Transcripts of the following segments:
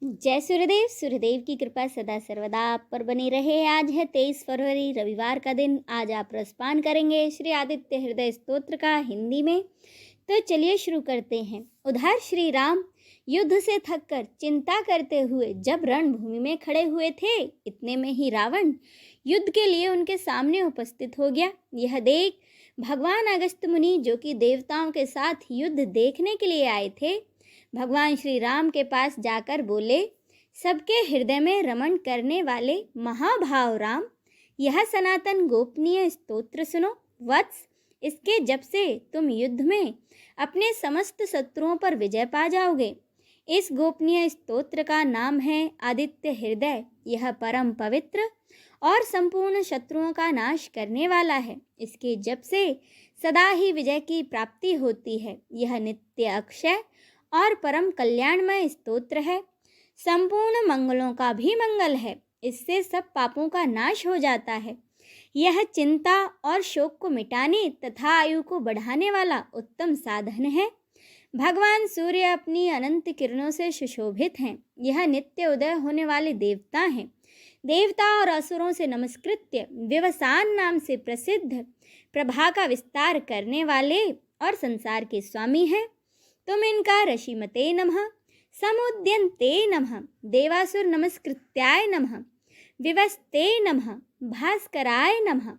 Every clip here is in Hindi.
जय सूर्यदेव। सूर्यदेव की कृपा सदा सर्वदा आप पर बनी रहे। आज है 23 फरवरी, रविवार का दिन। आज आप रसपान करेंगे श्री आदित्य हृदय स्तोत्र का हिंदी में। तो चलिए शुरू करते हैं। उधर श्री राम युद्ध से थककर चिंता करते हुए जब रणभूमि में खड़े हुए थे, इतने में ही रावण युद्ध के लिए उनके सामने उपस्थित हो गया। यह देख भगवान अगस्त्य मुनि, जो कि देवताओं के साथ युद्ध देखने के लिए आए थे, भगवान श्री राम के पास जाकर बोले, सबके हृदय में रमण करने वाले महाभाव राम, यह सनातन गोपनीय स्तोत्र सुनो। वत्स, इसके जप से तुम युद्ध में अपने समस्त शत्रुओं पर विजय पा जाओगे। इस गोपनीय स्तोत्र का नाम है आदित्य हृदय। यह परम पवित्र और संपूर्ण शत्रुओं का नाश करने वाला है। इसके जप से सदा ही विजय की प्राप्ति होती है। यह नित्य अक्षय और परम कल्याणमय स्तोत्र है। संपूर्ण मंगलों का भी मंगल है। इससे सब पापों का नाश हो जाता है। यह चिंता और शोक को मिटाने तथा आयु को बढ़ाने वाला उत्तम साधन है। भगवान सूर्य अपनी अनंत किरणों से सुशोभित हैं। यह नित्य उदय होने वाले देवता हैं। देवता और असुरों से नमस्कृत्य व्यवसान नाम से प्रसिद्ध, प्रभा का विस्तार करने वाले और संसार के स्वामी हैं। तुम इनका ऋषिमते नमः, समुद्यन्ते नमः, देवासुर नमस्कृत्याय नमः, विवस्ते नमः, भास्कराय नमः,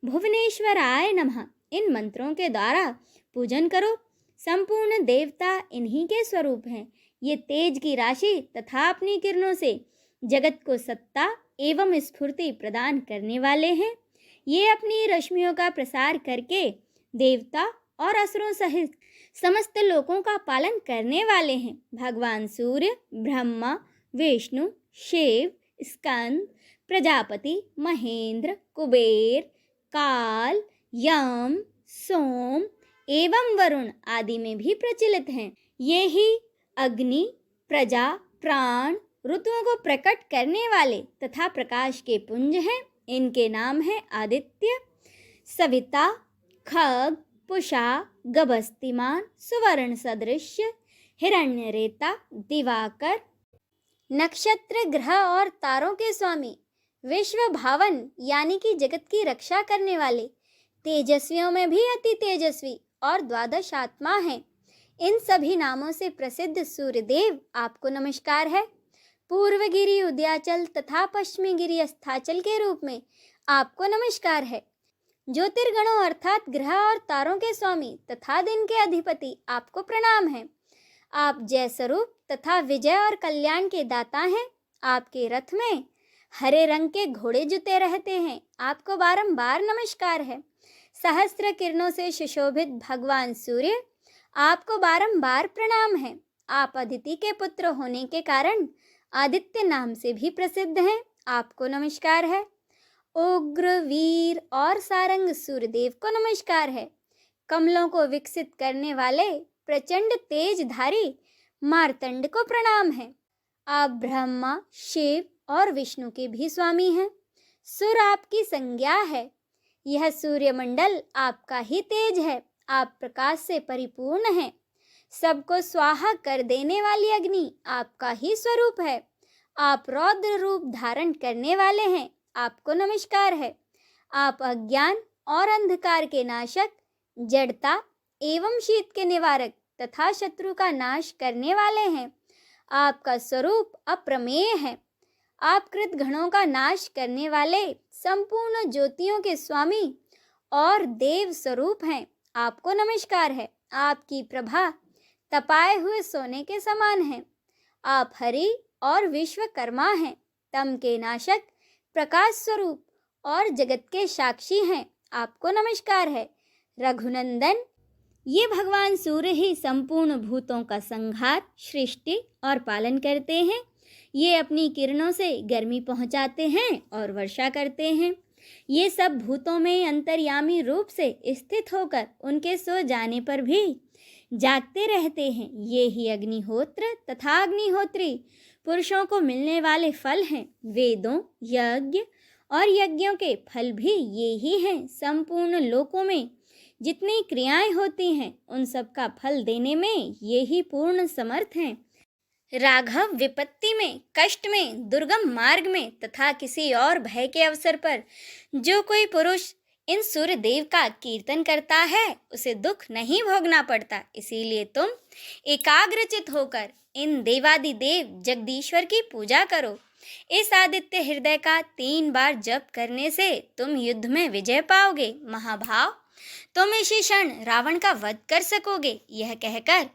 भुवनेश्वराय नमः, इन मंत्रों के द्वारा पूजन करो। संपूर्ण देवता इन्हीं के स्वरूप हैं। ये तेज की राशि तथा अपनी किरणों से जगत को सत्ता एवं स्फूर्ति प्रदान करने वाले हैं। ये अपनी रश्मियों का प्रसार करके देवता और असुरों सहित समस्त लोकों का पालन करने वाले हैं। भगवान सूर्य ब्रह्मा, विष्णु, शिव, स्कंद, प्रजापति, महेंद्र, कुबेर, काल, यम, सोम एवं वरुण आदि में भी प्रचलित हैं। ये ही अग्नि, प्रजा, प्राण, ऋतुओं को प्रकट करने वाले तथा प्रकाश के पुंज हैं। इनके नाम है आदित्य, सविता, खग, पुषा, गभस्तिमान, सुवर्ण सदृश्य, हिरण्यरेता, दिवाकर। नक्षत्र, ग्रह और तारों के स्वामी, विश्व भावन यानी कि जगत की रक्षा करने वाले, तेजस्वियों में भी अति तेजस्वी और द्वादश आत्मा हैं। इन सभी नामों से प्रसिद्ध सूर्यदेव आपको नमस्कार है। पूर्व गिरि उदयाचल तथा पश्चिमी गिरि अस्ताचल के रूप में आपको नमस्कार है। ज्योतिर्गणों अर्थात ग्रह और तारों के स्वामी तथा दिन के अधिपति आपको प्रणाम है। आप जय स्वरूप तथा विजय और कल्याण के दाता हैं। आपके रथ में हरे रंग के घोड़े जुते रहते हैं। आपको बारंबार नमस्कार है। सहस्त्र किरणों से सुशोभित भगवान सूर्य, आपको बारंबार प्रणाम है। आप अदिति के पुत्र होने के कारण आदित्य नाम से भी प्रसिद्ध हैं। आपको नमस्कार है। उग्र, वीर और सारंग सूर्यदेव को नमस्कार है। कमलों को विकसित करने वाले प्रचंड तेजधारी मार्तंड को प्रणाम है। आप ब्रह्मा, शिव और विष्णु के भी स्वामी हैं। सुर आपकी संज्ञा है। यह सूर्यमंडल आपका ही तेज है। आप प्रकाश से परिपूर्ण हैं। सबको स्वाहा कर देने वाली अग्नि आपका ही स्वरूप है। आप रौद्र रूप धारण करने वाले हैं। आपको नमस्कार है। आप अज्ञान और अंधकार के नाशक, जड़ता एवं शीत के निवारक तथा शत्रु का नाश करने वाले हैं। आपका स्वरूप अप्रमेय है। आप कृत घणों का नाश करने वाले संपूर्ण ज्योतियों के स्वामी और देव स्वरूप हैं। आपको नमस्कार है। आपकी प्रभा तपाए हुए सोने के समान है। आप हरि और विश्वकर्मा हैं। तम के नाशक, प्रकाश स्वरूप और जगत के साक्षी हैं। आपको नमस्कार है। रघुनंदन, ये भगवान सूर्य ही संपूर्ण भूतों का संहार, सृष्टि और पालन करते हैं। ये अपनी किरणों से गर्मी पहुंचाते हैं और वर्षा करते हैं। ये सब भूतों में अंतर्यामी रूप से स्थित होकर उनके सो जाने पर भी जागते रहते हैं। ये ही अग्निहोत्र तथा अग्निहोत्री पुरुषों को मिलने वाले फल हैं। वेदों, यज्ञ और यज्ञों के फल भी ये ही हैं। संपूर्ण लोकों में जितनी क्रियाएं होती हैं, उन सब का फल देने में ये ही पूर्ण समर्थ हैं। राघव विपत्ति में, कष्ट में, दुर्गम मार्ग में तथा किसी और भय के अवसर पर जो कोई पुरुष इन सूर्य देव का कीर्तन करता है उसे दुख नहीं भोगना पड़ता। इसीलिए तुम एकाग्रचित होकर इन देवादिदेव जगदीश्वर की पूजा करो। इस आदित्य हृदय का 3 बार जप करने से तुम युद्ध में विजय पाओगे। महाभाव, तुम इसी क्षण रावण का वध कर सकोगे। यह कहकर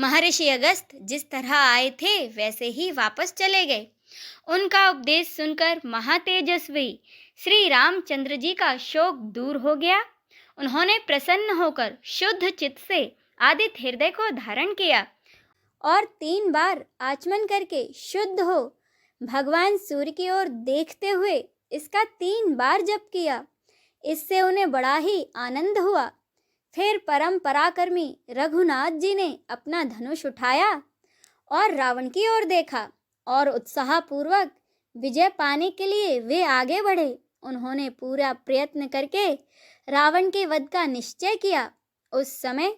महर्षि अगस्त्य जिस तरह आए थे वैसे ही वापस चले गए। उनका उपदेश सुनकर महातेजस्वी श्री रामचंद्र जी का शोक दूर हो गया। उन्होंने प्रसन्न होकर शुद्ध चित्त से आदित्य हृदय को धारण किया और 3 बार आचमन करके शुद्ध हो भगवान सूर्य की ओर देखते हुए इसका 3 बार जप किया। इससे उन्हें बड़ा ही आनंद हुआ। फिर परम पराक्रमी रघुनाथ जी ने अपना धनुष उठाया और रावण की ओर देखा और उत्साहपूर्वक विजय पाने के लिए वे आगे बढ़े। उन्होंने पूरा प्रयत्न करके रावण के वध का निश्चय किया। उस समय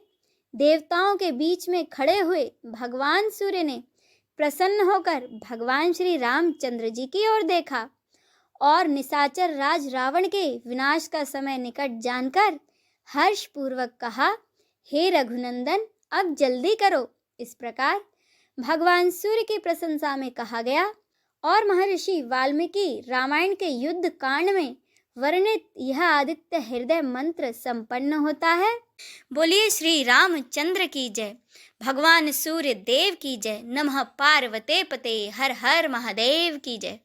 देवताओं के बीच में खड़े हुए भगवान सूर्य ने प्रसन्न होकर भगवान श्री रामचंद्र जी की ओर देखा और निशाचर राज रावण के विनाश का समय निकट जानकर हर्षपूर्वक कहा, हे रघुनंदन, अब जल्दी करो। इस प्रकार भगवान सूर्य की प्रशंसा में कहा गया और महर्षि वाल्मीकि रामायण के युद्ध कांड में वर्णित यह आदित्य हृदय मंत्र संपन्न होता है। बोलिए श्री रामचंद्र की जय, भगवान सूर्य देव की जय, नमः पार्वते पते, हर हर महादेव की जय।